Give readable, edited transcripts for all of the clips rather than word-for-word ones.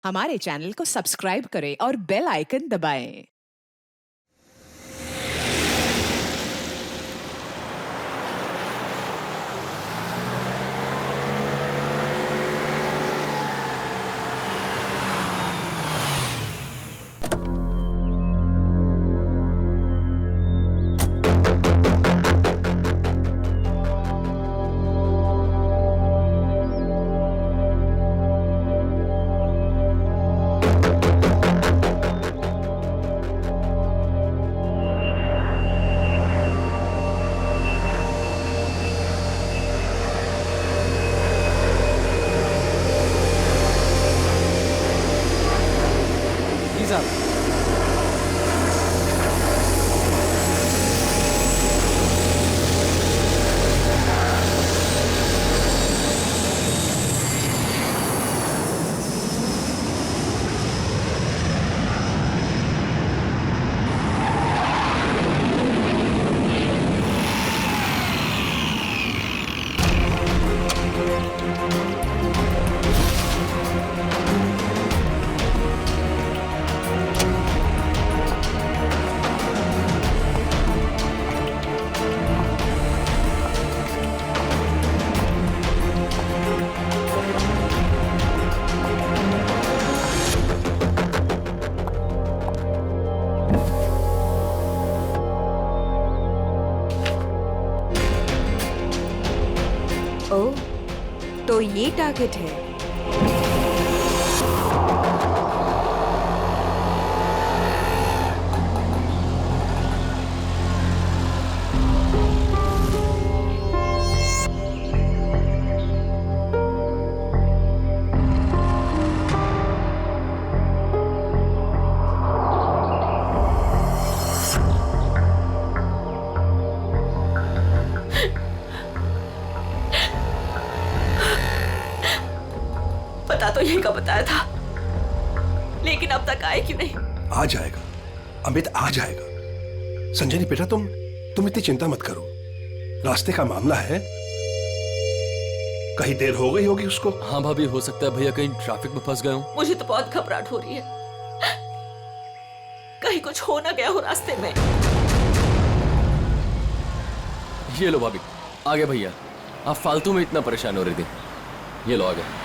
हमारे चैनल को सब्सक्राइब करें और बेल आइकन दबाएं। जी साहब। ओह, तो ये टारगेट है। पता तो यही का बताया था, लेकिन अब तक आए क्यों नहीं? आ जाएगा अमित, आ जाएगा। संजनी बेटा, तुम इतनी चिंता मत करो। रास्ते का मामला है, कहीं देर हो गई होगी उसको। हाँ भाभी, हो सकता है भैया कहीं ट्रैफिक में फंस गए हूँ। मुझे तो बहुत घबराहट हो रही है, कहीं कुछ हो ना गया हो रास्ते में। ये लो भाभी, आ गए भैया। आप फालतू में इतना परेशान हो रही थी। ये लो, आ गए।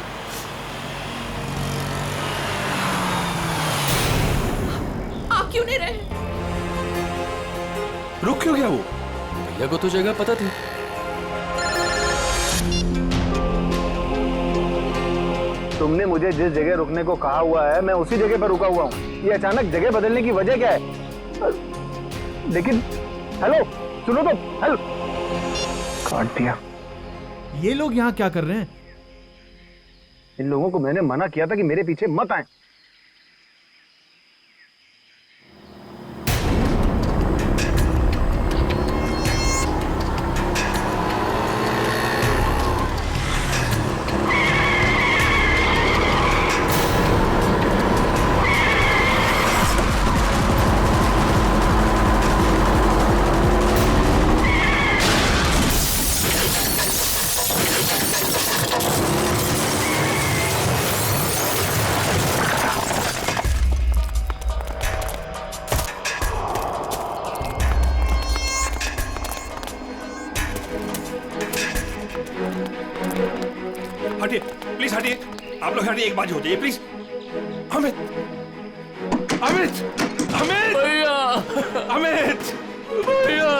आप क्यों नहीं रहे? रुक क्यों गया वो? भैया को तो जगह पता थी। तुमने मुझे जिस जगह रुकने को कहा हुआ है, मैं उसी जगह पर रुका हुआ हूँ। ये अचानक जगह बदलने की वजह क्या है? लेकिन हेलो, सुनो तो। हेलो, काट दिया। ये लोग यहाँ क्या कर रहे हैं? इन लोगों को मैंने मना किया था कि मेरे पीछे मत आए। हटिए प्लीज, हटिए। आप लोग हटिए, एक बात हो जाइए प्लीज। अमित, अमित, अमित, भैया, अमित, भैया।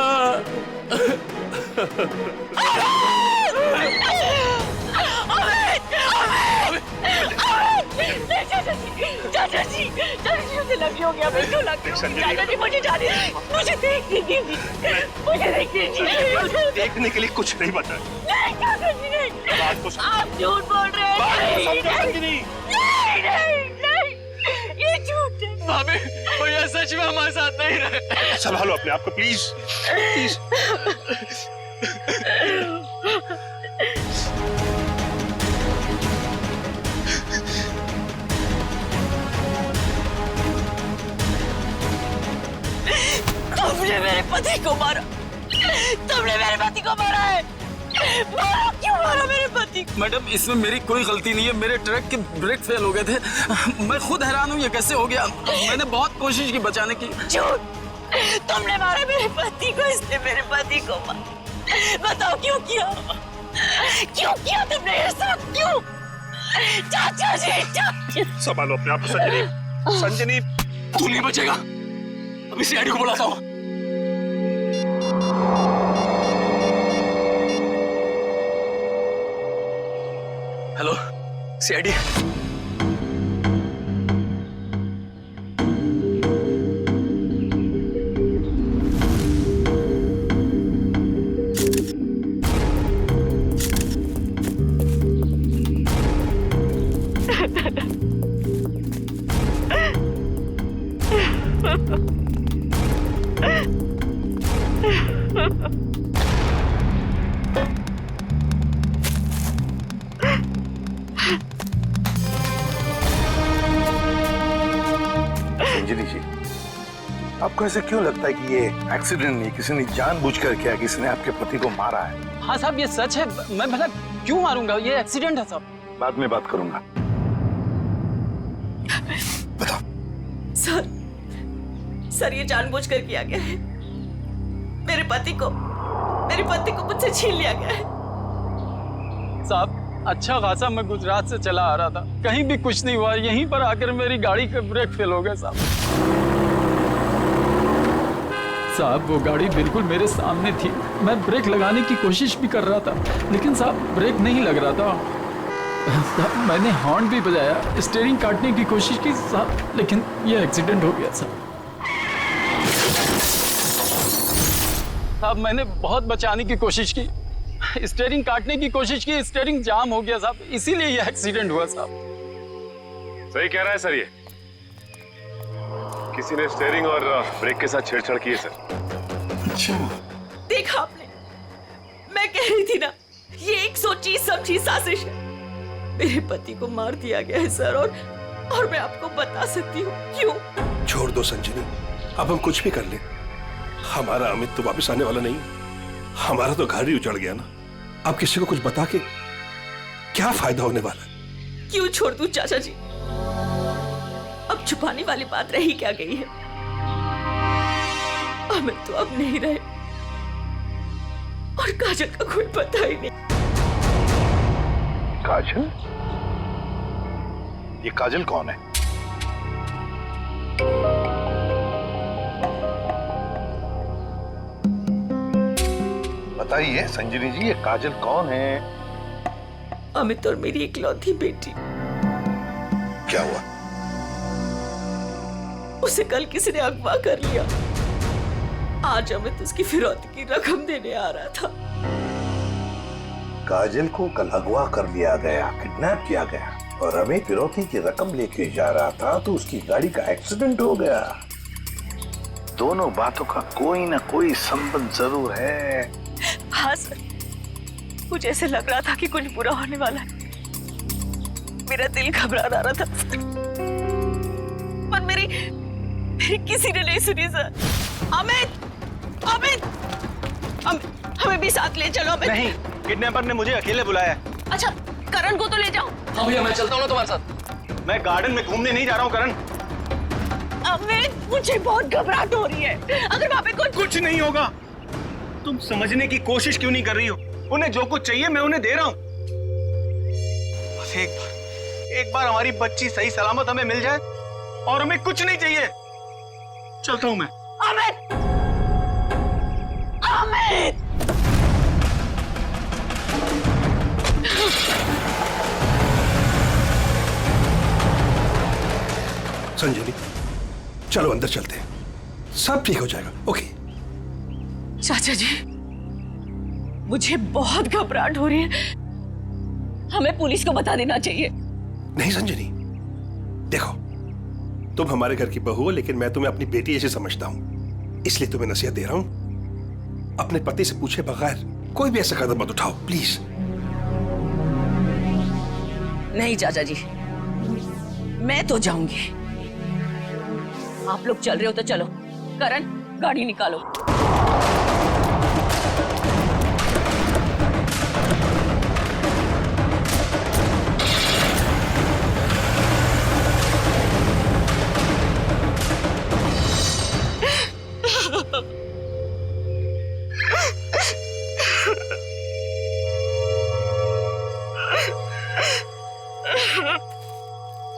चाचा जी, मुझे लगी हो गया, मैं क्यों लगी होगी? चाचा जी, मुझे जाने दीजिए, मुझे देखने दीजिए, मुझे देखने दीजिए। देखने के लिए कुछ नहीं बता। नहीं चाचा जी, नहीं, बात को समझो। आप झूठ बोल रहे हैं। बात को समझो, नहीं, संजनी। नहीं, नहीं, नहीं, ये झूठ है। भाभी, भैया सच में हमारे साथ नहीं रहे। संभालो अपने आप को प्लीज, प्लीज। तुमने मेरे पति को मारा, तुमने मेरे पति को मारा है। मारा, क्यों मारा मेरे पति को? मैडम इसमें मेरी कोई गलती नहीं है, मेरे ट्रक के ब्रेक फेल हो गए थे। मैं खुद हैरान हूँ ये कैसे हो गया। मैंने बहुत कोशिश की बचाने की। झूठ, तुमने मारा मेरे पति को, इसने मेरे पति को मारा। बताओ क्यों किया? क्यों किया तुमने ये सब? क्यों? चाचा जी, चाचा। संभालो अपने आप को संजनी। संजनी, तू नहीं बचेगा। अभी सीआईडी को बुलाता हूँ। Hello CID. संजनी जी, आपको ऐसे क्यों लगता है कि ये एक्सीडेंट नहीं, किसी ने जानबूझकर किया, किसी ने आपके पति को मारा है? हाँ साहब ये सच है, मैं भला क्यों मारूंगा, ये एक्सीडेंट है साहब। बाद में बात करूंगा। बताओ। सर ये जानबूझकर किया गया है। मेरे पति को मुझसे छीन लिया गया है। साहब अच्छा खासा मैं गुजरात से चला आ रहा था, कहीं भी कुछ नहीं हुआ, यहीं पर आकर मेरी गाड़ी का ब्रेक फेल हो गया साहब। साहब वो गाड़ी बिल्कुल मेरे सामने थी, मैं ब्रेक लगाने की कोशिश भी कर रहा था, लेकिन साहब ब्रेक नहीं लग रहा था। मैंने हॉर्न भी बजाया, स्टीयरिंग काटने की कोशिश की साहब, लेकिन ये एक्सीडेंट हो गया साहब। साहब मैंने बहुत बचाने की कोशिश की, स्टीयरिंग काटने की कोशिश की, स्टीयरिंग जाम हो गया साहब, इसीलिए ये एक्सीडेंट हुआ साहब। सही कह रहा है सर, ये किसी ने स्टीयरिंग और ब्रेक के साथ छेड़छाड़ की है सर। अच्छा, देखा आपने, मैं कह रही थी ना, ये एक सोची समझी साजिश है। मेरे पति को मार दिया गया है सर, और मैं आपको बता सकती हूँ क्यों। छोड़ दो संजनी, अब हम कुछ भी कर ले, हमारा अमित तो वापस आने वाला नहीं। हमारा तो घर ही उजड़ गया ना। अब किसी को कुछ बता के क्या फायदा होने वाला है? क्यों छोड़ दूं चाचा जी? अब छुपाने वाली बात रही क्या गई है? अमित तो अब नहीं रहे, और काजल का कोई पता ही नहीं। काजल? ये काजल कौन है? बताइए संजनी जी, ये काजल कौन है? अमित और मेरी इकलौती बेटी। क्या हुआ? उसे कल किसी ने अगवा कर लिया। आज अमित उसकी फिरौती की रकम देने आ रहा था। काजल को कल अगवा कर लिया गया, किडनैप किया गया, और अमित फिरौती की रकम लेके जा रहा था तो उसकी गाड़ी का एक्सीडेंट हो गया। दोनों बातों का कोई ना कोई संबंध जरूर है। हाँ सर, मुझे ऐसे लग रहा था कि कुछ बुरा होने वाला है। मेरा दिल घबरा रहा था, पर मेरी किसी ने नहीं सुनी सर। अमित, अमित, हमें भी साथ ले चलो। अमित नहीं, किडनैपर ने मुझे अकेले बुलाया। अच्छा, करण को तो ले जाओ। हाँ भैया मैं चलता हूँ ना तुम्हारे साथ। मैं गार्डन में घूमने नहीं जा रहा हूँ करण। अमित मुझे बहुत घबराहट हो रही है, अगर वहाँ पे कुछ नहीं होगा। तुम समझने की कोशिश क्यों नहीं कर रही हो? उन्हें जो कुछ चाहिए मैं उन्हें दे रहा हूँ। बस एक बार हमारी बच्ची सही सलामत हमें मिल जाए और हमें कुछ नहीं चाहिए। चलता हूँ मैं। अमित, अमित, संजनी चलो अंदर चलते हैं, सब ठीक हो जाएगा। ओके चाचा जी मुझे बहुत घबराहट हो रही है, हमें पुलिस को बता देना चाहिए। नहीं संजनी, देखो तुम हमारे घर की बहू हो, लेकिन मैं तुम्हें अपनी बेटी ऐसे समझता हूं, इसलिए तुम्हें नसीहत दे रहा हूं, अपने पति से पूछे बगैर कोई भी ऐसा कदम मत उठाओ प्लीज। नहीं चाचा जी, मैं तो जाऊंगी। आप लोग चल रहे हो तो चलो। करण गाड़ी निकालो।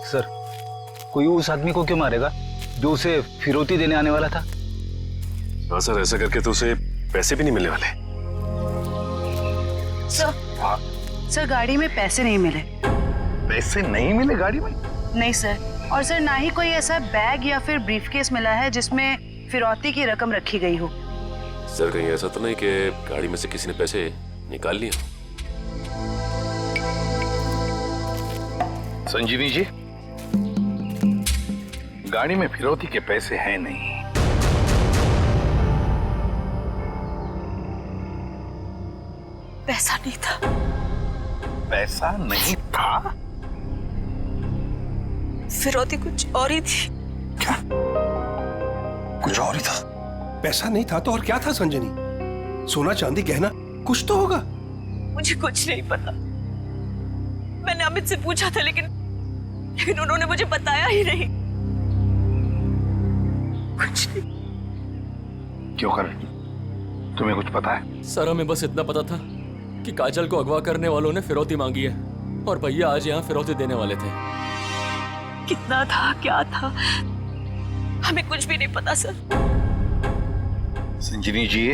सर, कोई उस आदमी को क्यों मारेगा जो उसे फिरौती देने आने वाला था? हाँ सर, ऐसा करके तो उसे पैसे भी नहीं मिलने वाले। सर गाड़ी में पैसे नहीं मिले। पैसे नहीं मिले गाड़ी में? नहीं सर, और सर ना ही कोई ऐसा बैग या फिर ब्रीफकेस मिला है जिसमें फिरौती की रकम रखी गई हो। सर कहीं ऐसा तो नहीं कि गाड़ी में से किसी ने पैसे निकाल लिए? संजीवी जी, गाड़ी में फिरौती के पैसे हैं नहीं। पैसा नहीं था। पैसा नहीं था? फिरौती कुछ और ही थी। क्या? कुछ और ही था? पैसा नहीं था तो और क्या था संजनी? सोना चांदी गहना कुछ तो होगा। मुझे कुछ नहीं पता। मैंने अमित से पूछा था लेकिन उन्होंने मुझे बताया ही नहीं। कुछ नहीं। क्यों कर? तुम्हें कुछ पता है? सर हमें बस इतना पता था कि काजल को अगवा करने वालों ने फिरौती मांगी है और भैया आज यहाँ फिरौती देने वाले थे। कितना था, क्या था, हमें कुछ भी नहीं पता सर। संजीवी जी,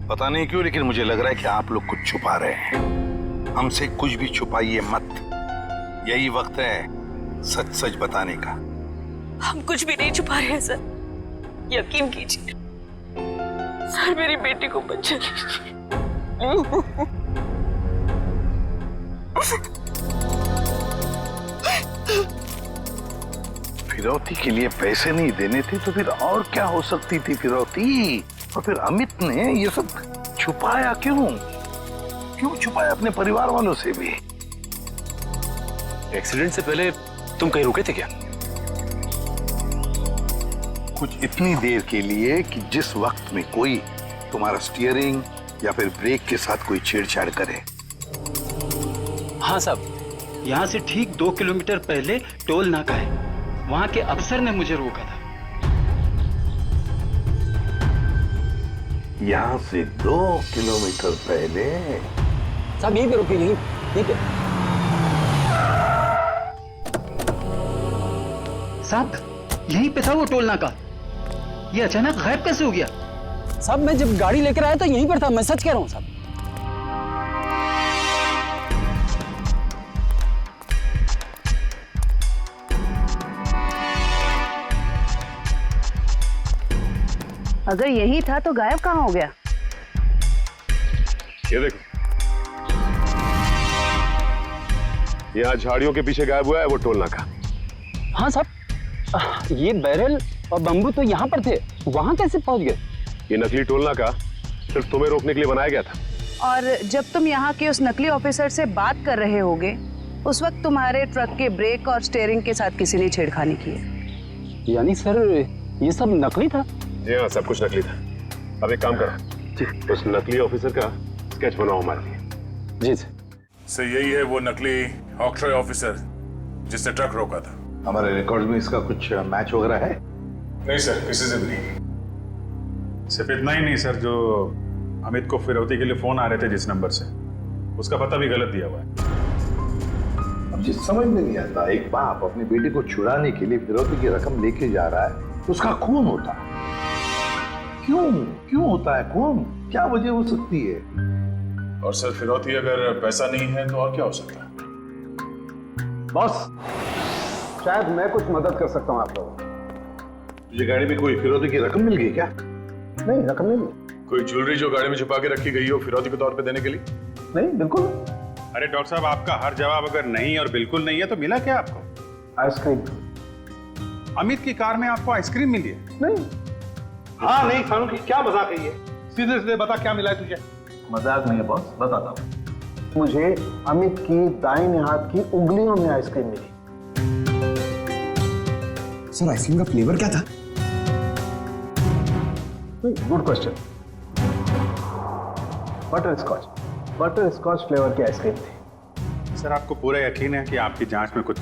पता नहीं क्यों लेकिन मुझे लग रहा है कि आप लोग कुछ छुपा रहे हैं। हमसे कुछ भी छुपाइए मत। यही वक्त है सच सच बताने का। हम कुछ भी नहीं छुपा रहे हैं सर, यकीन कीजिए। सर मेरी बेटी को बचा लीजिए। फिरौती के लिए पैसे नहीं देने थे तो फिर और क्या हो सकती थी फिरौती? और फिर अमित ने ये सब छुपाया क्यों? क्यों छुपाया अपने परिवार वालों से भी? एक्सीडेंट से पहले तुम कहीं रुके थे क्या? कुछ इतनी देर के लिए कि जिस वक्त में कोई तुम्हारा स्टीयरिंग या फिर ब्रेक के साथ कोई छेड़छाड़ करे। हाँ साहब, यहाँ से ठीक 2 किलोमीटर पहले टोल नाका है, वहाँ के अफसर ने मुझे रोका था। यहाँ से 2 किलोमीटर पहले? साहब यहीं पे रुकिए, यहीं पे। साहब यहीं पे था वो टोल नाका, ये अचानक गायब कैसे हो गया? साहब मैं जब गाड़ी लेकर आया था यहीं पर था, मैं सच कह रहा हूँ साहब। अगर यही था तो गायब कहाँ हो गया? ये देखो, यहाँ झाड़ियों के पीछे गायब हुआ है वो टोल नाका। हाँ साहब, ये बैरल और बम्बू तो यहाँ पर थे, वहाँ कैसे पहुँच गए? ये नकली टोल नाका सिर्फ तुम्हें रोकने के लिए बनाया गया था। और जब तुम यहाँ के उस नकली ऑफिसर से बात कर रहे होगे उस वक्त तुम्हारे ट्रक के ब्रेक और स्टीयरिंग के साथ किसी ने छेड़खानी की है। यानी सर ये सब नकली था? जी हाँ, सब कुछ नकली था। अब एक काम करो, उस नकली ऑफिसर का स्केच बनाओ हमारे लिए। जी सर। सर यही है वो नकली ऑक्ट्रॉय ऑफिसर जिसने ट्रक रोका था। हमारे रिकॉर्ड में इसका कुछ मैच वगैरह है? नहीं सर, किसी से भी नहीं। सिर्फ इतना ही नहीं सर, जो अमित को फिरौती के लिए फोन आ रहे थे जिस नंबर से, उसका पता भी गलत दिया हुआ है। अब जिस समझ में नहीं आता, एक बाप अपनी बेटी को छुड़ाने के लिए फिरौती की रकम लेके जा रहा है, उसका खून होता है। क्यों होता है खून? क्या वजह हो सकती है? और सर फिरौती अगर पैसा नहीं है तो और क्या हो सकता है? बॉस, शायद मैं कुछ मदद कर सकता हूँ आप लोगों को। तुझे गाड़ी में कोई फिरौती की रकम मिल गई क्या? नहीं, रकम नहीं मिली। कोई ज्वेलरी जो गाड़ी में छुपा के रखी गई हो फिरौती के तौर पे देने के लिए? नहीं, बिल्कुल। अरे डॉक्टर साहब, आपका हर जवाब अगर नहीं और बिल्कुल नहीं है तो मिला क्या आपको? आइसक्रीम। अमित की कार में आपको आइसक्रीम मिली है? नहीं। हाँ नहीं फारूकी, क्या मजाक है ये? सीधे सीधे बता क्या मिला है तुझे? मजाक नहीं है बॉस, बताता हूँ। मुझे अमित की दाहिने हाथ की उंगलियों में आइसक्रीम मिली। सर आइसक्रीम का फ्लेवर क्या था? Good question. Butterscotch flavour की आइसक्रीम थी। सर आपको पूरा यकीन है कि आपकी जांच में कुछ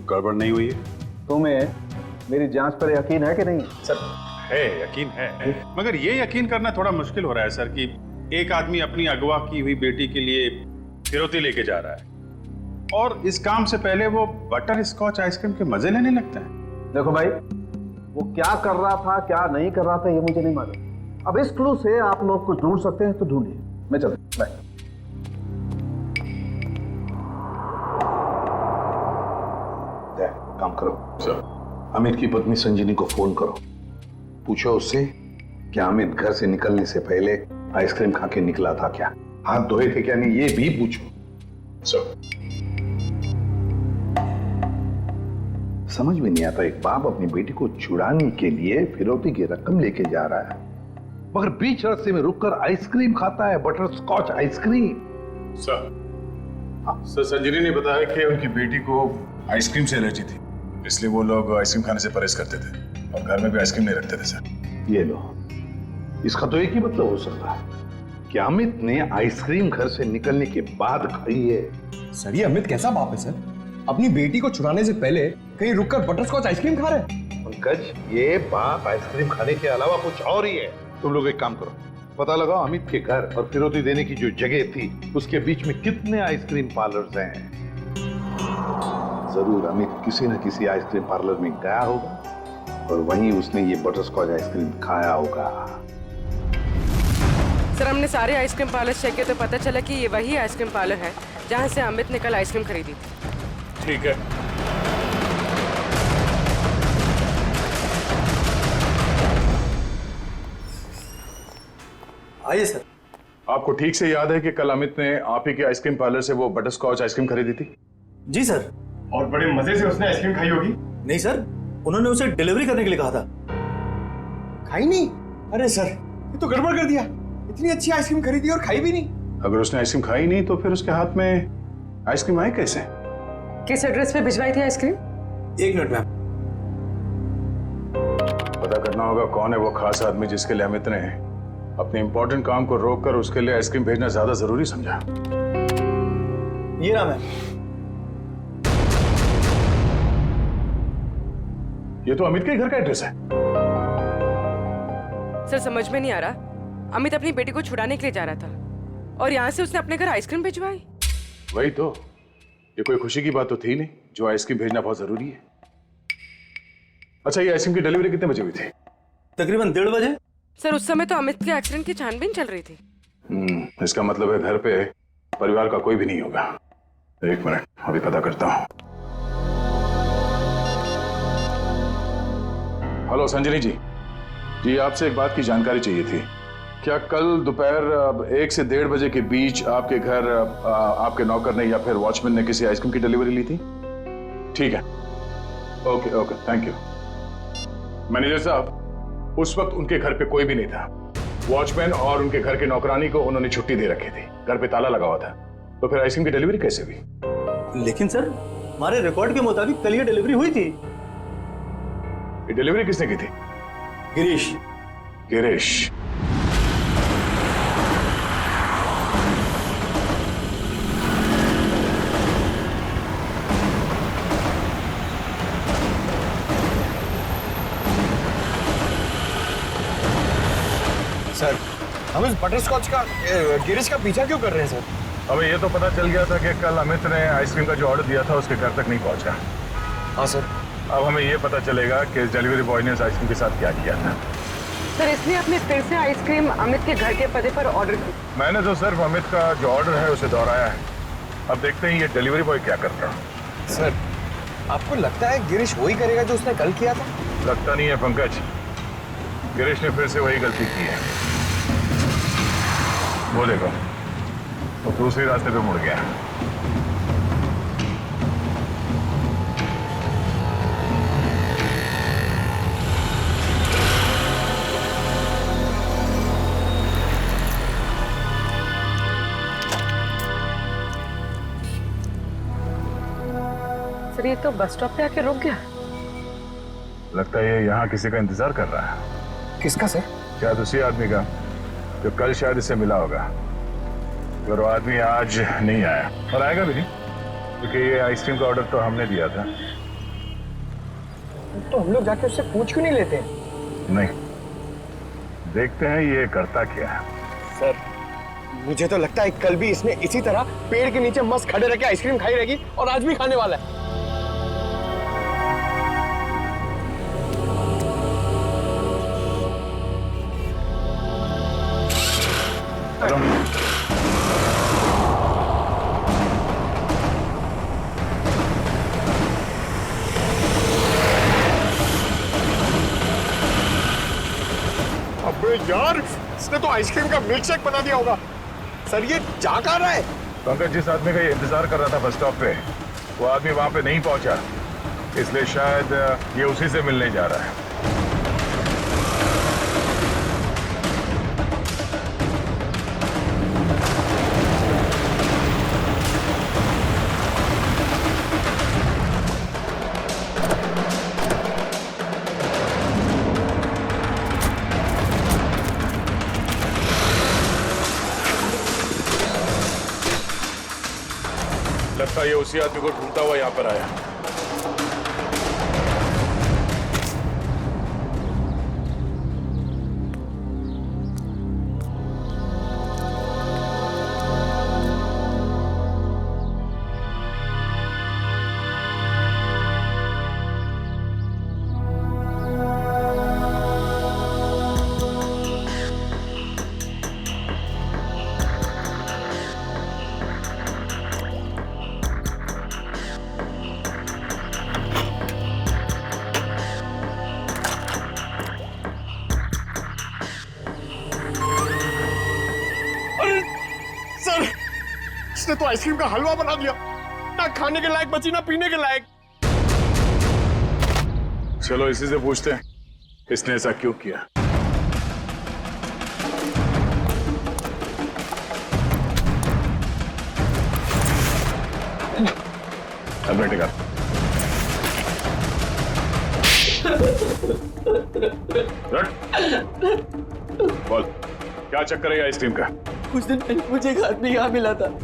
गड़बड़ नहीं हुई है? तुम्हें मेरी जांच पर यकीन है कि नहीं? सर है, यकीन है, मगर ये यकीन करना थोड़ा मुश्किल हो रहा है सर कि एक आदमी अपनी अगवा की हुई बेटी के लिए फिरौती लेके जा रहा है और इस काम से पहले वो बटर स्कॉच आइसक्रीम के मजे लेने लगता है। देखो भाई, वो क्या कर रहा था क्या नहीं कर रहा था ये मुझे नहीं मालूम। अब इस क्लू से आप लोग कुछ ढूंढ सकते हैं तो ढूंढिए, मैं चलता हूं। बाय। काम करो सर। अमित की पत्नी संजीनी को फोन करो, पूछो उससे कि अमित घर से निकलने से पहले आइसक्रीम खा के निकला था क्या, हाथ धोए थे क्या नहीं, ये भी पूछो। सर। समझ में नहीं आता, एक बाप अपनी बेटी को छुड़ाने के लिए फिरौती की रकम लेके जा रहा है, मगर बीच रास्ते में रुककर आइसक्रीम खाता है, butterscotch ice cream. Sir, sir Sanjini ने बताया कि उनकी बेटी को आइसक्रीम से एलर्जी थी, इसलिए वो लोग आइसक्रीम खाने से परहेज करते थे और घर में भी आइसक्रीम नहीं रखते थे। सर ये लो, इसका तो एक ही मतलब हो सकता है कि अमित ने आइसक्रीम घर से निकलने के बाद खाई है। सर ये अमित कैसा बाप है सर, अपनी बेटी को छुड़ाने से पहले कहीं रुककर बटरस्कॉच आइसक्रीम खा रहे हैं। पंकज, ये बाप आइसक्रीम खाने के अलावा कुछ और ही है। तुम लोग एक काम करो, पता लगाओ अमित के घर और फिरौती देने की जो जगह थी उसके बीच में कितने आइसक्रीम पार्लर्स हैं। जरूर अमित किसी न किसी आइसक्रीम पार्लर में गया होगा और वहीं उसने ये बटरस्कॉच आइसक्रीम खाया होगा। सर हमने सारे आइसक्रीम पार्लर चेक किए तो पता चला कि ये वही आइसक्रीम पार्लर है जहाँ से अमित ने कल आइसक्रीम खरीदी थी। ठीक है। आइए सर। आपको ठीक से याद है कि कल अमित ने आप ही के आइसक्रीम पार्लर से वो बटरस्कॉच आइसक्रीम खरीदी थी? जी सर। और बड़े मजे से उसने आइसक्रीम खाई होगी? नहीं सर, उन्होंने उसे डिलीवरी करने के लिए कहा था। खाई नहीं? अरे सर ये तो गड़बड़ कर दिया, इतनी अच्छी आइसक्रीम खरीदी और खाई भी नहीं। अगर उसने आइसक्रीम खाई नहीं तो फिर उसके हाथ में आइसक्रीम आई कैसे? किस एड्रेस पे भिजवाई थी आइसक्रीम? एक मिनट मैम। पता करना होगा कौन है वो खास आदमी जिसके लिए अमित ने अपने इंपॉर्टेंट काम को रोककर उसके लिए आइसक्रीम भेजना ज्यादा जरूरी समझा। ये नाम है। ये तो अमित के घर का एड्रेस है। सर समझ में नहीं आ रहा, अमित अपनी बेटी को छुड़ाने के लिए जा रहा था और यहाँ से उसने अपने घर आइसक्रीम भिजवाई। वही तो, ये कोई खुशी की बात तो थी नहीं जो आइसक्रीम भेजना बहुत जरूरी है। अच्छा, ये आइसक्रीम की डिलीवरी कितने बजे हुई थी? तकरीबन 1:30 बजे। सर उस समय तो अमित के एक्सीडेंट की छानबीन चल रही थी। इसका मतलब है घर पे परिवार का कोई भी नहीं होगा। एक मिनट, अभी पता करता हूँ। हेलो संजनी जी, जी आपसे एक बात की जानकारी चाहिए थी। क्या कल दोपहर 1 से 1:30 बजे के बीच आपके घर आपके नौकर ने या फिर वॉचमैन ने किसी आइसक्रीम की डिलीवरी ली थी? ठीक है, okay okay, thank you. Manager साहब, उस वक्त उनके घर पे कोई भी नहीं था। वॉचमैन और उनके घर के नौकरानी को उन्होंने छुट्टी दे रखी थी, घर पे ताला लगा हुआ था, तो फिर आइसक्रीम की डिलीवरी कैसे हुई? लेकिन सर हमारे रिकॉर्ड के मुताबिक कल ये डिलीवरी हुई थी। ये डिलीवरी किसने की थी? गिरीश। गिरीश। सर हम इस बटरस्कॉच का गिरीश का पीछा क्यों कर रहे हैं सर? हमें ये तो पता चल गया था कि कल अमित ने आइसक्रीम का जो ऑर्डर दिया था उसके घर तक नहीं पहुंचा। हाँ सर। अब हमें ये पता चलेगा कि इस डिलीवरी बॉय ने इस आइसक्रीम के साथ क्या किया था। सर इसलिए आपने फिर से आइसक्रीम अमित के घर के पते पर ऑर्डर की? मैंने तो सिर्फ अमित का जो ऑर्डर है उसे दोहराया है। अब देखते हैं ये डिलीवरी बॉय क्या करता है। सर आपको लगता है गिरीश वही करेगा जो उसने कल किया था? लगता नहीं है पंकज, गिरीश ने फिर से वही गलती की है। वो देखो, तो दूसरे रास्ते पे मुड़ गया। सर ये तो बस स्टॉप पे आके रुक गया। लगता है ये यहाँ किसी का इंतजार कर रहा है। किसका सर? शायद उसी आदमी का जो कल शायद इससे मिला होगा। अगर वो आदमी आज नहीं आया, और आएगा भी नहीं, क्योंकि ये आइसक्रीम का ऑर्डर तो हमने दिया था। तो हम लोग जाके उससे पूछ क्यों नहीं लेते? नहीं, देखते हैं ये करता क्या है। सर मुझे तो लगता है कल भी इसने इसी तरह पेड़ के नीचे मस्त खड़े रह के आइसक्रीम खाई रहेगी और आज भी खाने वाला है। अबे यार, इसने तो आइसक्रीम का मिल्क शेक बना दिया होगा। सर ये जा कहाँ रहा है? पंकज, जिस आदमी का ये इंतजार कर रहा था बस स्टॉप पे, वो आदमी वहां पे नहीं पहुंचा, इसलिए शायद ये उसी से मिलने जा रहा है। लगता है ये उसी आदमी को ढूंढता हुआ यहाँ पर आया। इसने तो आइसक्रीम का हलवा बना दिया, ना खाने के लायक बची ना पीने के लायक। चलो इसी से पूछते हैं इसने ऐसा क्यों किया। अब बैठेगा। बोल, क्या चक्कर है आइसक्रीम का? कुछ दिन पहले मुझे एक आदमी यहाँ मिला था।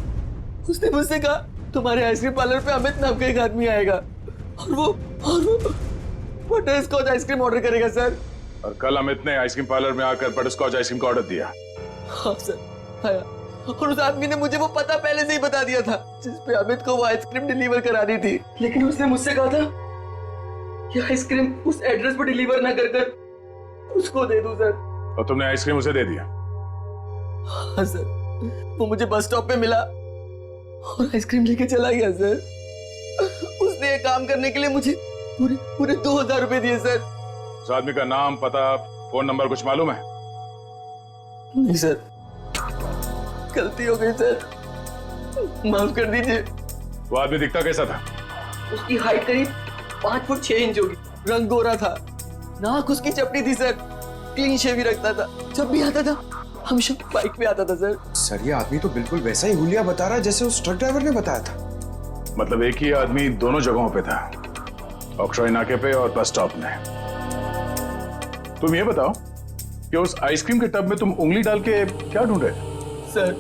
उसने मुझसे कहा तुम्हारे आइसक्रीम पार्लर पे अमित नाम का एक आदमी आएगा और वो बटर स्कॉच आइसक्रीम ऑर्डर करेगा सर। और कल अमित ने आइसक्रीम पार्लर में आकर बटर स्कॉच आइसक्रीम का ऑर्डर दिया। हाँ सर, आया। और उस आदमी ने मुझे वो पता पहले से ही बता दिया था जिस पे अमित को वो आइसक्रीम डिलीवर करानी थी, लेकिन उसने मुझसे कहा था कि आइसक्रीम उस एड्रेस पर डिलीवर ना कर उसको दे दूं सर। और तुमने आइसक्रीम उसे दे दिया? हाँ सर, वो मुझे बस स्टॉप पे मिला और आइसक्रीम लेके चला गया सर। उसने ये काम करने के लिए मुझे पूरे 2000 रुपए दिए सर। उस आदमी का नाम, पता, फोन नंबर कुछ मालूम है? नहीं सर, गलती हो गई सर, माफ कर दीजिए। वो आदमी दिखता कैसा था? उसकी हाइट करीब 5 फुट 6 इंच होगी, रंग गोरा था, नाक उसकी चपटी थी सर, क्लीन शेव ही रखता था, जब भी आता था हमेशा बाइक पे आता था सर। सर ये आदमी तो बिल्कुल वैसा ही हुलिया बता रहा है जैसे उस ट्रक ड्राइवर ने बताया था। मतलब एक ही आदमी दोनों जगहों पे था, ऑक्ट्रॉय नाके पे और बस स्टॉप में। तुम ये बताओ कि उस आइसक्रीम के टब में तुम उंगली डाल के क्या ढूंढे? सर,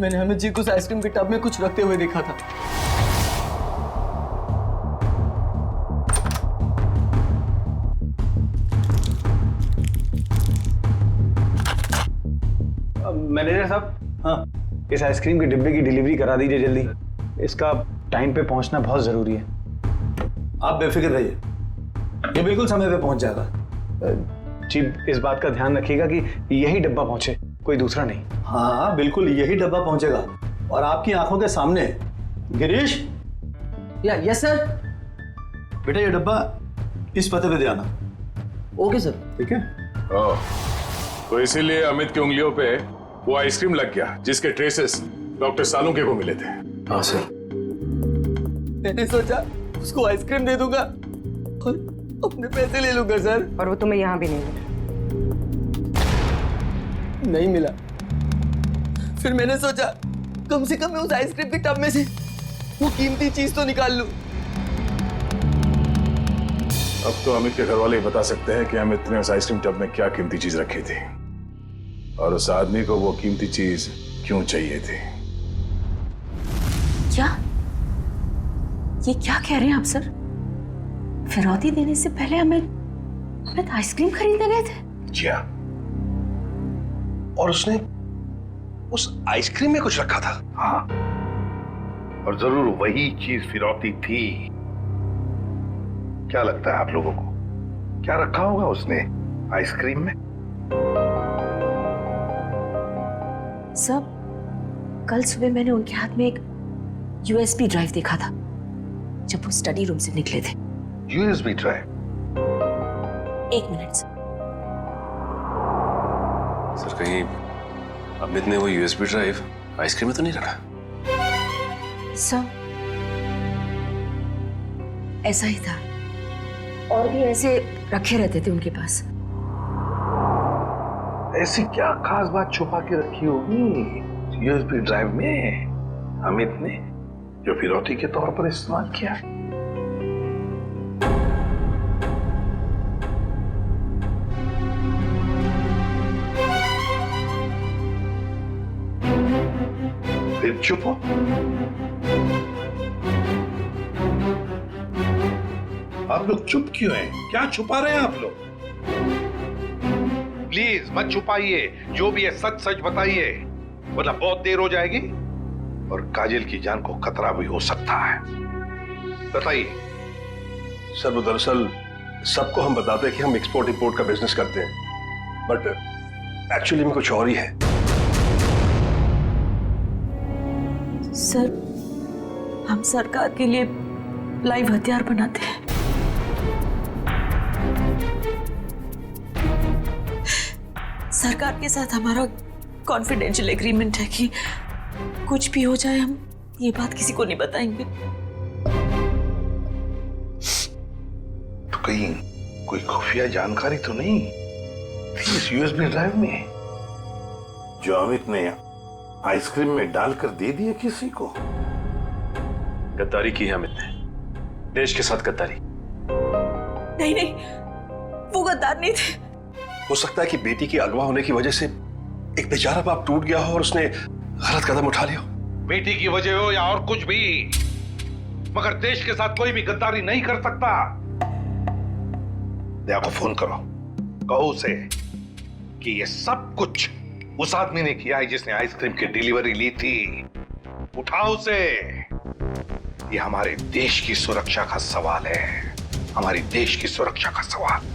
मैंने अमित जी को उस आइसक्रीम के टब में कुछ रखते हुए देखा था। मैनेजर साहब, हाँ, इस आइसक्रीम के डिब्बे की डिलीवरी करा दीजिए जल्दी। इसका टाइम पे पहुंचना बहुत जरूरी है। आप बेफिक्र रहिए, ये बिल्कुल समय पे पहुंच जाएगा। जी, इस बात का ध्यान रखिएगा कि यही डब्बा पहुंचे, कोई दूसरा नहीं। हाँ बिल्कुल, यही डब्बा पहुंचेगा और आपकी आंखों के सामने। Girish, yes sir. बेटा ये डब्बा इस पते पे दे आना। Okay sir. ठीक है। तो इसीलिए अमित की उंगलियों पे वो आइसक्रीम लग गया जिसके ट्रेसेस डॉक्टर सालुंके को मिले थे। हाँ सर। मैंने सोचा उसको आइसक्रीम दे दूंगा और अपने पैसे ले लूंगा सर। और वो तुम्हें यहाँ भी नहीं मिला। फिर मैंने सोचा कम से कम मैं उस आइसक्रीम के टब में से वो कीमती चीज तो निकाल लूं। अब तो अमित के घर वाले ही बता सकते हैं कि अमित ने उस आइसक्रीम टब में क्या कीमती चीज रखी थी और उस आदमी को वो कीमती चीज क्यों चाहिए थी। क्या ये क्या कह रहे हैं आप सर? फिरौती देने से पहले हमें आइसक्रीम खरीदने गए थे? जी हाँ, और उसने उस आइसक्रीम में कुछ रखा था। हाँ, और जरूर वही चीज फिरौती थी। क्या लगता है आप लोगों को, क्या रखा होगा उसने आइसक्रीम में? सब कल सुबह मैंने उनके हाथ में एक यूएसबी ड्राइव देखा था जब वो स्टडी रूम से निकले थे। USB drive? एक मिनट सर, कहीं अमित ने वो यूएसबी ड्राइव आइसक्रीम में तो नहीं रखा? सर, ऐसा ही था, और भी ऐसे रखे रहते थे उनके पास। ऐसी क्या खास बात छुपा के रखी होगी यूएसबी ड्राइव में अमित ने, जो फिरौती के तौर पर इस्तेमाल किया? फिर चुप हो। आप लोग चुप क्यों हैं? क्या छुपा रहे हैं आप लोग? प्लीज मत छुपाइए, जो भी है सच सच बताइए, वरना बहुत देर हो जाएगी और काजल की जान को खतरा भी हो सकता है। बताइए। सर, वो दरअसल सबको हम बताते हैं कि हम एक्सपोर्ट इंपोर्ट का बिजनेस करते हैं, बट एक्चुअली में कुछ और ही है। सर, हम सरकार के लिए लाइव हथियार बनाते हैं। सरकार के साथ हमारा कॉन्फिडेंशियल एग्रीमेंट है कि कुछ भी हो जाए हम ये बात किसी को नहीं बताएंगे। तो कहीं कोई खुफिया जानकारी तो नहीं थी इस यूएसबी ड्राइव में जो अमित ने आइसक्रीम में डालकर दे दिया किसी को? गद्दारी की है अमित ने, देश के साथ गद्दारी। नहीं नहीं, वो गद्दार नहीं थे। हो सकता है कि बेटी के अगवा होने की वजह से एक बेचारा बाप टूट गया हो और उसने गलत कदम उठा लिया। बेटी की वजह हो या और कुछ भी, मगर देश के साथ कोई भी गद्दारी नहीं कर सकता। दया को फोन करो, कहो उसे कि ये सब कुछ उस आदमी ने किया है जिसने आइसक्रीम की डिलीवरी ली थी। उठाओ उसे। ये हमारे देश की सुरक्षा का सवाल है, हमारी देश की सुरक्षा का सवाल।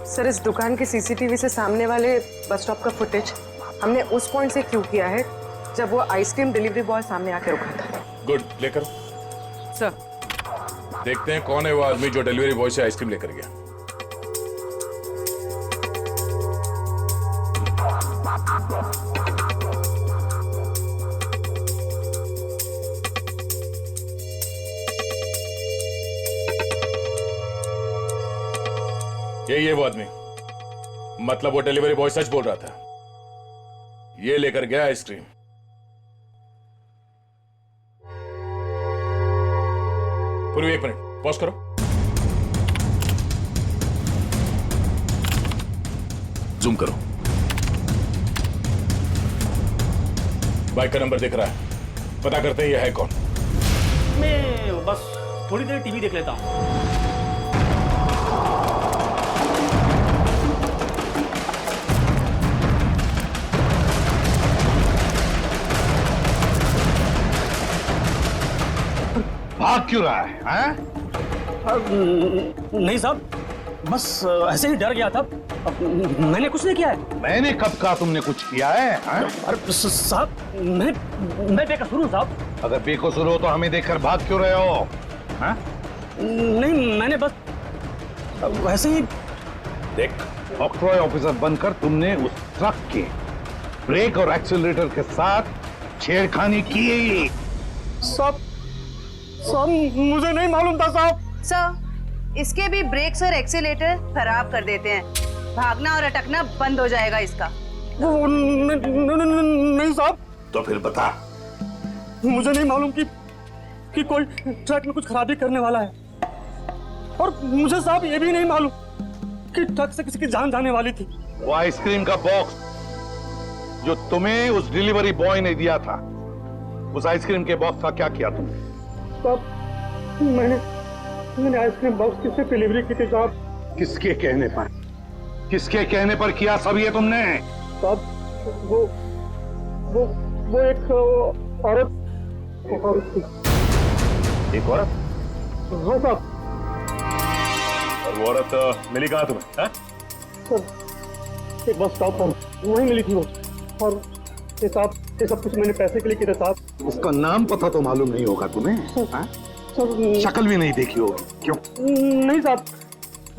सर, इस दुकान के सीसीटीवी से सामने वाले बस स्टॉप का फुटेज हमने उस पॉइंट से क्यू किया है जब वो आइसक्रीम डिलीवरी बॉय सामने आके रुका था। गुड, लेकर सर, देखते हैं कौन है वो आदमी जो डिलीवरी बॉय से आइसक्रीम लेकर गया। ये वो आदमी, मतलब वो डिलीवरी बॉय सच बोल रहा था, ये लेकर गया आइसक्रीम। पूरी 1 मिनट पॉज करो। जूम करो। बाइक का नंबर दिख रहा है, पता करते हैं ये है कौन। मैं बस थोड़ी देर टीवी देख लेता हूं। भाग क्यों रहा है, हैं? नहीं साहब, बस ऐसे ही डर गया था। मैंने कुछ नहीं किया है। मैंने कब कहा तुमने कुछ किया है, हैं? अरे साहब, मैं बेकसूर हूँ साहब। अगर बेकसूर हो तो हमें देखकर भाग क्यों रहे हो, हैं? नहीं, मैंने बस वैसे ही। देख, ऑक्ट्रॉय ऑफिसर बनकर तुमने उस ट्रक के ब्रेक और एक्सीलरेटर के साथ छेड़खानी की। साहब, मुझे नहीं मालूम था साहब। सर, इसके भी ब्रेक्स और एक्सीलेटर खराब कर देते हैं, भागना और अटकना बंद हो जाएगा इसका। नहीं साहब। तो फिर बता। मुझे नहीं मालूम कि कोई ट्रक में कुछ खराबी करने वाला है, और मुझे साहब ये भी नहीं मालूम कि ट्रक से किसी की जान जाने वाली थी। वो आइसक्रीम का बॉक्स जो तुम्हें उस डिलीवरी बॉय ने दिया था, उस आइसक्रीम के बॉक्स का क्या किया तुमने? साहब, मैंने आइसक्रीम बॉक्स किससे डिलीवरी की थी साहब? किसके कहने पर? किसके कहने पर किया सब ये तुमने? साहब वो एक औरत थी। एक औरत? हाँ साहब। और वो औरत मिली कहाँ तुम्हें? सर एक बस स्टॉप पर वहीं मिली थी वो। और ये साहब ये सब कुछ मैंने पैसे के लिए किया था साहब। उसका नाम पता तो मालूम नहीं होगा तुम्हें? सर शक्ल भी नहीं देखी होगी। क्यों? नहीं साहब,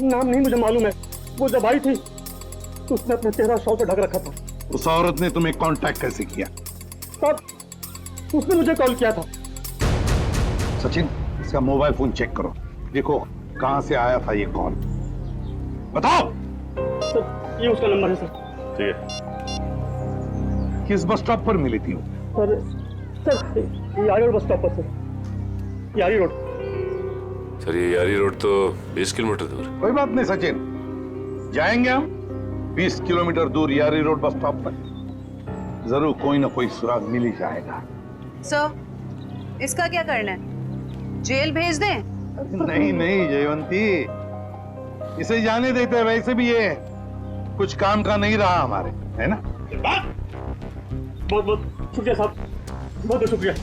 नाम नहीं मुझे मालूम है। वो जब आई थी तो उसने अपना चेहरा शॉल से ढक रखा था। उस औरत ने तुम्हें कांटेक्ट कैसे किया? साहब उसने मुझे कॉल किया था। सचिन, इसका मोबाइल फोन चेक करो, देखो कहां से आया था ये कॉल। बताओ। सर ये उसका नंबर है सर। ठीक है। किस बस स्टॉप पर मिली थी वो? सर यारी रोड बस स्टॉप पर सर। यारी रोड। सर ये यारी रोड तो 20 किलोमीटर दूर। कोई बात नहीं सचिन, जाएंगे हम 20 किलोमीटर दूर यारी रोड बस स्टॉप पर। जरूर कोई ना कोई सुराग मिल ही जाएगा। सर इसका क्या करना है? जेल भेज दें? नहीं नहीं जयवंती, इसे जाने देते हैं। वैसे भी ये कुछ काम का नहीं रहा हमारे, है ना? बहुत बहुत शुक्रिया साहब, बहुत बहुत शुक्रिया।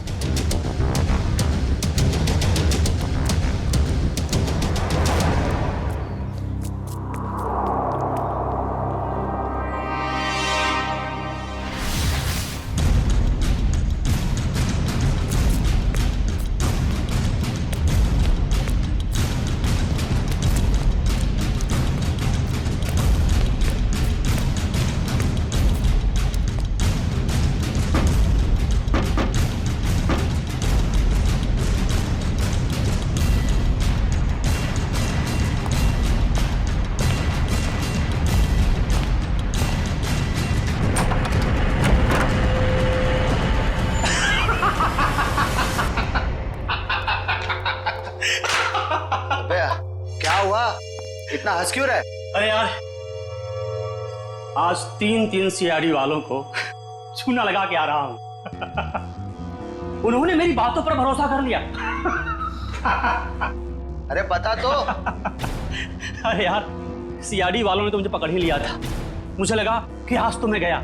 क्या हुआ? इतना हंस क्यों रहा है? अरे यार आज 3 सीआईडी वालों को चूना लगा के आ रहा हूं। उन्होंने मेरी बातों पर भरोसा कर लिया। अरे बता तो। अरे यार सीआईडी वालों ने तो मुझे पकड़ ही लिया था। मुझे लगा कि आज तो मैं गया,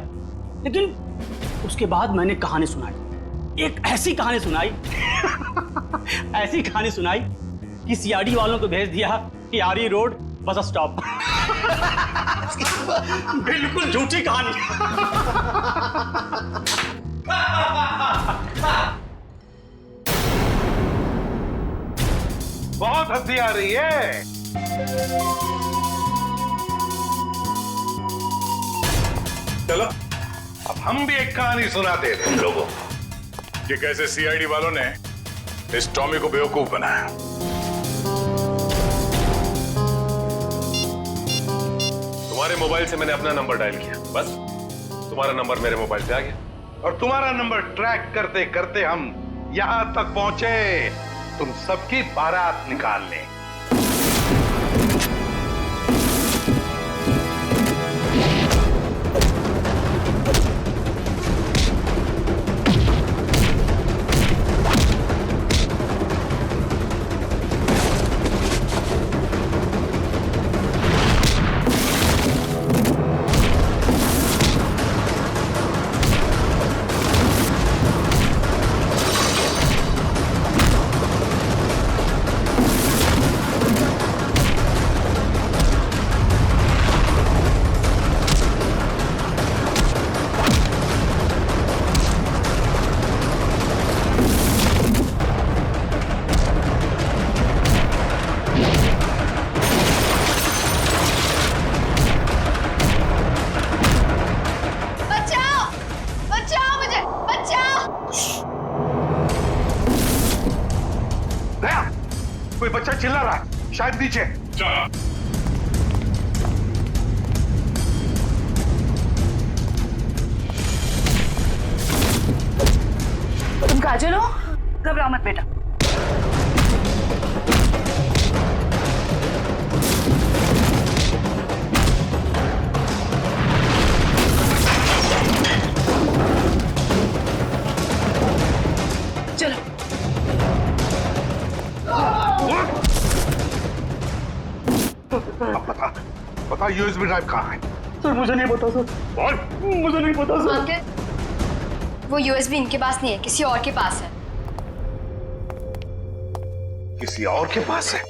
लेकिन उसके बाद मैंने कहानी सुनाई। एक ऐसी कहानी सुनाई ऐसी कहानी सुनाई कि सीआईडी वालों को भेज दिया यारी रोड बस स्टॉप। बिल्कुल झूठी कहानी। बहुत हंसी आ रही है। चलो अब हम भी एक कहानी सुनाते हैं तुम लोगों को कि कैसे सीआईडी वालों ने इस टॉमी को बेवकूफ बनाया। तुम्हारे मोबाइल से मैंने अपना नंबर डायल किया, बस तुम्हारा नंबर मेरे मोबाइल पे आ गया। और तुम्हारा नंबर ट्रैक करते करते हम यहां तक पहुंचे तुम सबकी बारात निकालने। कोई बच्चा चिल्ला रहा है, शायद नीचे। तुम काजल हो? घबराओ मत बेटा। चलो। यूएसबी ड्राइव कहाँ है? सर मुझे नहीं पता सर। बोल। मुझे नहीं पता सर। अंकल, वो यूएसबी इनके पास नहीं है, किसी और के पास है। किसी और के पास है?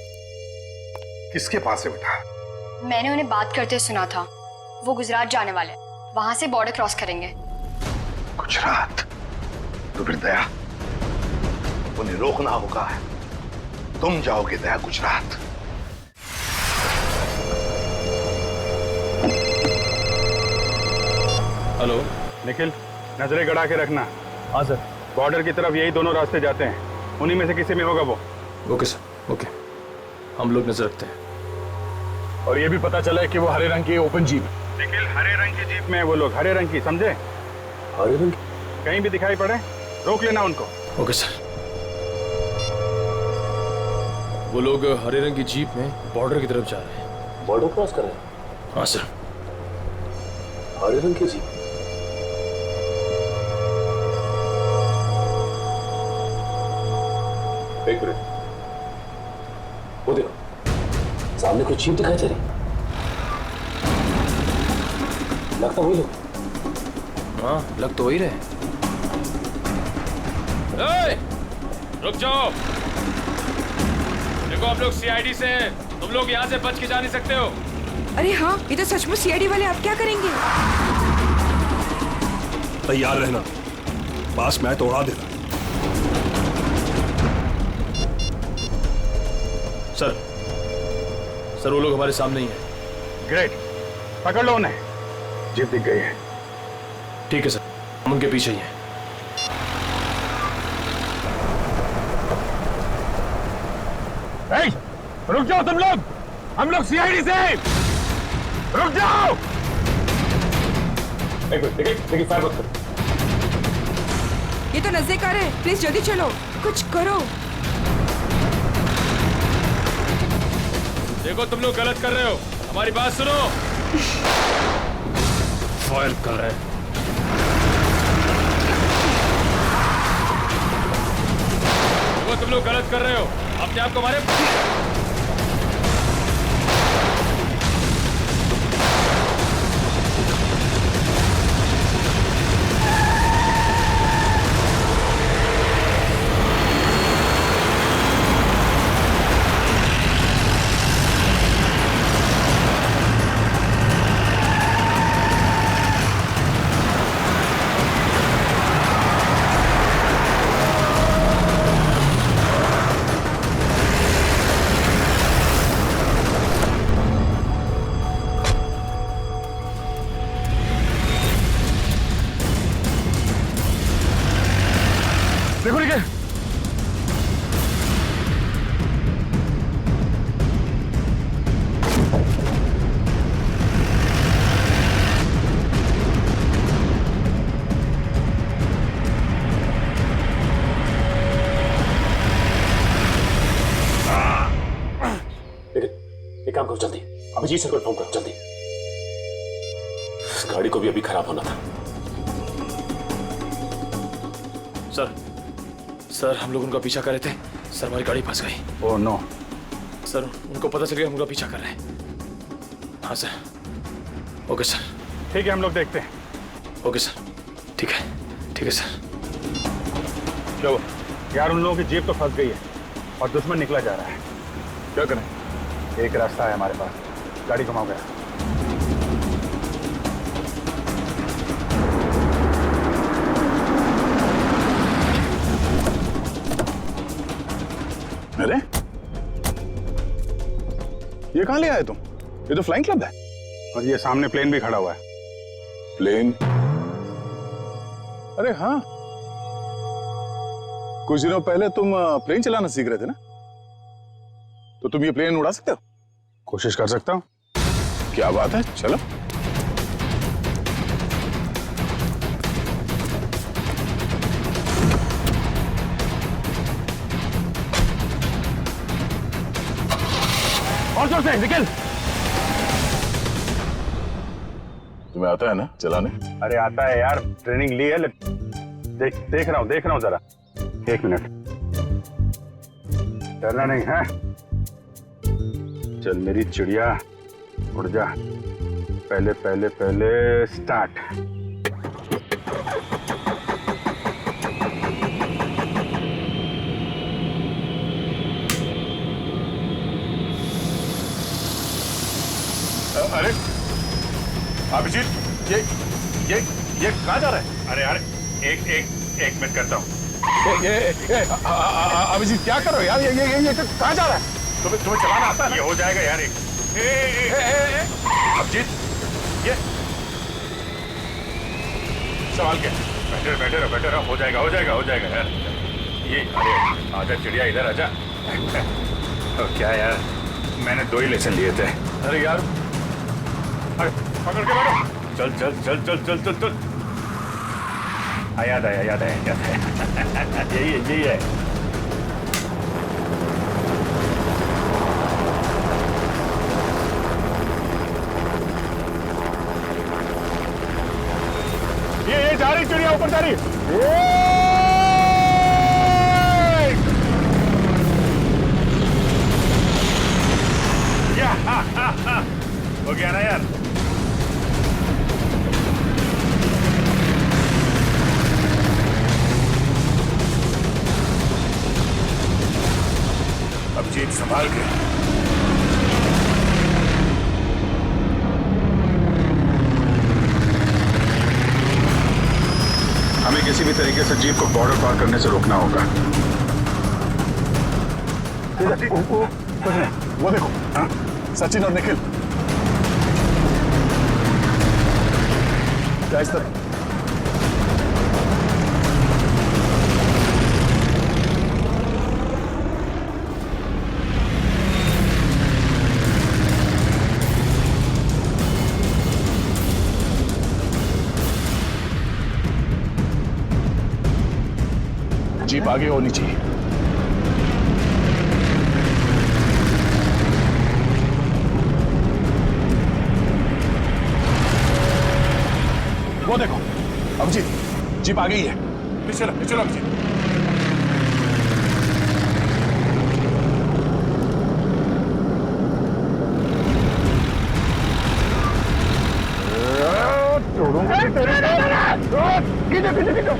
किसके पास है बेटा? मैंने उन्हें बात करते सुना था। वो गुजरात जाने वाले, वहां से बॉर्डर क्रॉस करेंगे। गुजरात? तो फिर दया, उन्हें रोकना होगा। तुम जाओगे दया गुजरात। हेलो निखिल, नजरें गड़ा के रखना। हाँ सर। बॉर्डर की तरफ यही दोनों रास्ते जाते हैं, उन्हीं में से किसी में होगा वो। ओके सर, ओके, हम लोग नजर रखते हैं। और ये भी पता चला है कि वो हरे रंग की ओपन जीप है। निखिल, हरे रंग की जीप में है वो लोग, हरे रंग की, समझे? हरे रंग? कहीं भी दिखाई पड़े रोक लेना उनको। Okay sir. वो लोग हरे रंग की जीप में बॉर्डर की तरफ जा रहे हैं। बॉर्डर क्रॉस कर रहे हैं? हाँ सर। हरे रंग की जीप? एक मिनट, वो देखो सामने कोई जीप दिखाई दे रही, लगता वही लोग। हाँ, लग तो वही रहे। रुक जाओ, देखो आप लोग सीआईडी से हैं, तुम लोग यहाँ से बच के जा नहीं सकते हो। अरे हाँ, ये तो सचमुच सीआईडी वाले, आप क्या करेंगे? तैयार रहना, पास मैं तो उड़ा देना। सर वो लोग हमारे सामने ही हैं। ग्रेट, पकड़ लो उन्हें। जीप दिख गई है। ठीक है सर, हम उनके पीछे ही हैं। रुक जाओ तुम लोग, हम लोग सीआईडी से। रुक जाओ। एक मिनट, देखिए फायर मत करो। ये तो नजदीक आ रहे हैं, प्लीज जल्दी चलो, कुछ करो। देखो तुम लोग गलत कर रहे हो, हमारी बात सुनो। फायर कर रहे हैं। देखो तुम लोग गलत कर रहे हो, अपने आप को हमारे। देखो निकल। एक काम करो जल्दी, अभिजीत सर को फोन करो जल्दी। इस गाड़ी को भी अभी खराब होना था। सर हम लोग उनका पीछा कर रहे थे, सर हमारी गाड़ी फंस गई। Oh no. सर उनको पता चल गया हम उनका पीछा कर रहे हैं। हाँ सर। Okay sir. ठीक है, हम लोग देखते हैं। ओके सर, ठीक है सर। चलो यार, उन लोगों की जीप तो फंस गई है और दुश्मन निकला जा रहा है। क्या करें? एक रास्ता है हमारे पास, गाड़ी घुमाओ गया। अरे ये कहां ले आए तुम? ये तो फ्लाइंग क्लब है। और ये सामने प्लेन भी खड़ा हुआ है। प्लेन? अरे हाँ, कुछ दिनों पहले तुम प्लेन चलाना सीख रहे थे ना, तो तुम ये प्लेन उड़ा सकते हो? कोशिश कर सकता हूं। क्या बात है, चलो। और जोर से निकल। तुम्हें आता है ना चलाने? अरे आता है यार, ट्रेनिंग ली है। देख रहा हूं जरा। एक मिनट, डरना नहीं है। चल मेरी चिड़िया, उड़ जा। पहले पहले पहले स्टार्ट। अरे अभिजीत, ये कहाँ जा रहा है? अरे यार एक मिनट करता हूँ। अभिजीत क्या कर रहे हो यार? ये कहाँ जा रहा है? तुम्हें चलाना आता है? ये हो जाएगा यार। अभिजीत, ये सवाल क्या? बैठे रहो, हो जाएगा यार। ये अरे आजा चिड़िया, इधर आजा। तो क्या यार, मैंने 2 ही लेसन लिए थे। अरे यार, अरे पकड़ के बैठो। चल। याद आया। यही है। ये जा रही चिड़िया, ऊपर जा रही। हो गया ना यार। अभिजीत संभाल के। हमें किसी भी तरीके से जीप को बॉर्डर पार करने से रोकना होगा। वो देखो, सचिन और निखिल। क्या इस तरह? जीप आगे होनी चाहिए। वो देखो अभिजीत, जीप आ गई है। पीछे चलो अभिजीत। खींचो।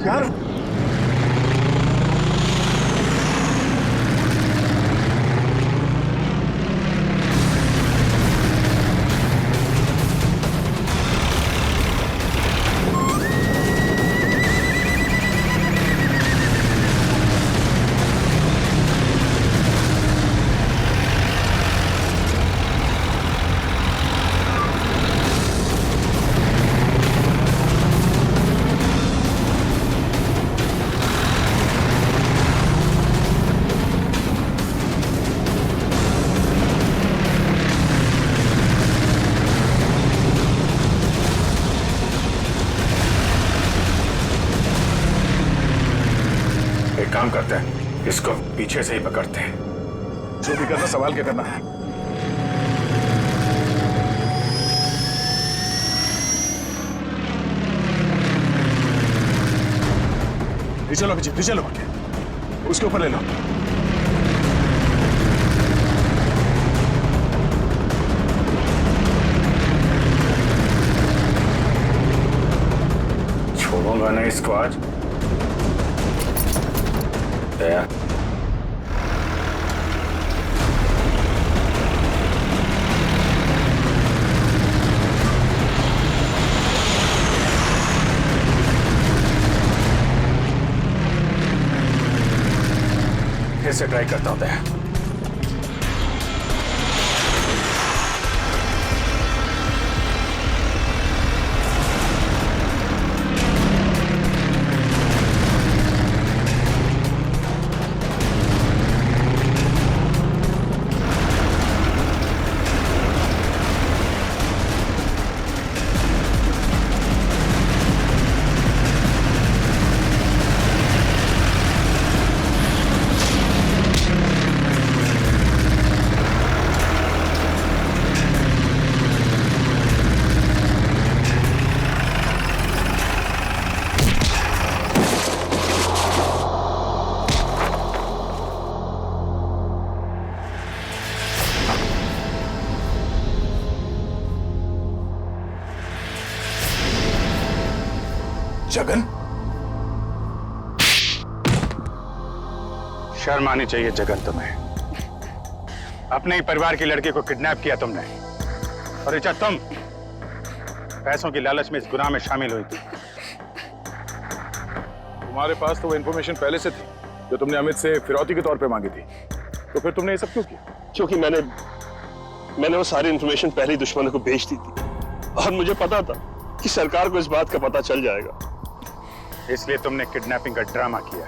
यार काम करते हैं, इसको पीछे से ही पकड़ते हैं। जो भी करना संभाल के करना है। चलो अभिजीत, चलो उसके ऊपर ले लो। छोड़ूंगा ना इसको आज। दया फिर से ट्राई करता हूं। दया जगन? शर्म आनी चाहिए जगन तुम्हें। अपने ही परिवार की लड़की को किडनैप किया तुमने, और ऋचा तुम पैसों की लालच में इस गुनाह में शामिल हुई थी। तुम्हारे पास तो वो इन्फॉर्मेशन पहले से थी जो तुमने अमित से फिरौती के तौर पे मांगी थी, तो फिर तुमने ये सब क्यों किया? क्योंकि मैंने वो सारी इन्फॉर्मेशन पहले ही दुश्मनों को भेज दी थी, और मुझे पता था कि सरकार को इस बात का पता चल जाएगा। इसलिए तुमने किडनैपिंग का ड्रामा किया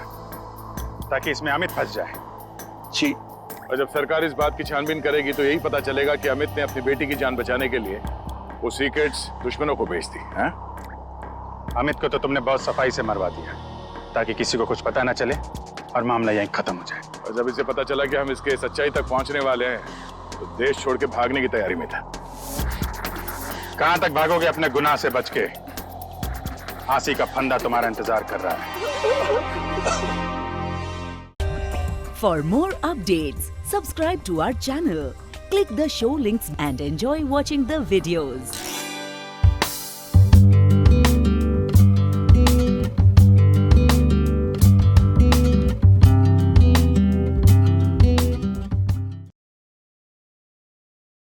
ताकि इसमें अमित फंस जाए। जी। और जब सरकार इस बात की छानबीन करेगी तो यही पता चलेगा कि अमित ने अपनी बेटी की जान बचाने के लिए वो सीक्रेट्स दुश्मनों को भेज दी। हैं? अमित को तो तुमने बहुत सफाई से मरवा दिया ताकि किसी को कुछ पता ना चले और मामला यहीं खत्म हो जाए। और जब इसे पता चला कि हम इसके सच्चाई तक पहुंचने वाले हैं तो देश छोड़ के भागने की तैयारी में था। कहां तक भागोगे अपने गुनाह से बच के? फांसी का फंदा तुम्हारा इंतजार कर रहा है। For more updates, subscribe to our channel, click the show links and enjoy watching the videos.